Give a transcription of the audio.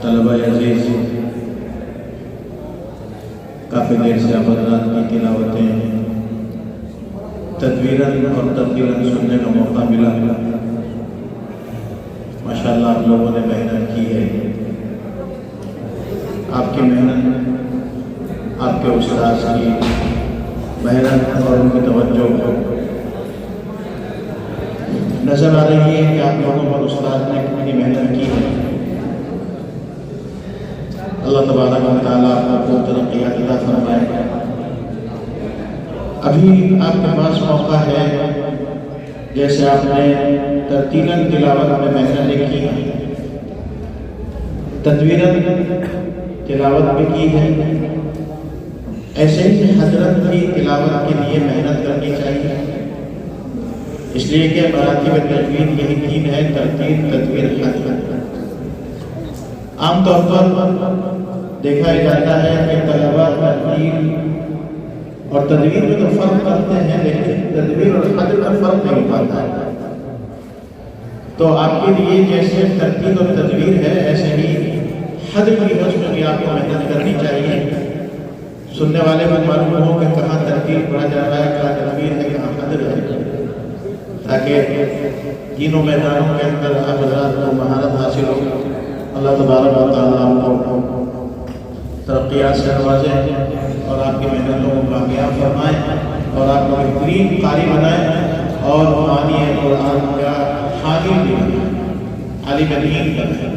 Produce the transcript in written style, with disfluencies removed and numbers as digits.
طلبہ عزیز، کافی دیر سے آپ حضرات کی تلاوتیں تدویراً اور ترتیلاً سننے کا موقع ملا۔ ماشاءاللہ آپ لوگوں نے محنت کی ہے۔ آپ کی محنت، آپ کے استاذ کی محنت اور ان کی توجہ نظر آ رہی ہے کہ آپ لوگوں پر استاد نے کتنی محنت کی ہے۔ اللہ تبارک و تعالیٰ آپ کو ترقیات عطا فرمائے۔ ابھی آپ کے پاس موقع ہے، جیسے آپ نے ترتیلاً تلاوت میں محنت کی ہے، تدویراً تلاوت بھی کی ہے، ایسے ہی حضرت کی تلاوت کے لیے محنت کرنی چاہیے۔ اس لیے کہ مراتب تجوید یہی تین ہے: ترتیل، تدویر، حضرت۔ عام طور پر دیکھا جاتا ہے کہ طلبہ ترتیل اور تدویر میں تو فرق کرتے ہیں، لیکن تدویر اور حضرت میں فرق نہیں پاتا ہے۔ تو آپ کے لیے جیسے ترتیل اور تدویر ہے، ایسے ہی حضرت کی حسن بھی آپ کو محنت کرنی چاہیے۔ سننے والے کو معلوم ہو کہ کہاں ترتیل پڑھا جا رہا ہے، کہاں تدویر ہے، کہاں حضرت ہے، تاکہ تینوں میدانوں کے اندر آپ حضرات کو مہارت حاصل ہو۔ اللہ تبارک و تعالیٰ آپ کو ترقیات سے نوازے اور آپ کی محنتوں کو کامیاب فرمائے اور آپ کو بہترین قاری بنائے اور معانی قرآن کا حامل بھی بنائے، عالم دین بنائے۔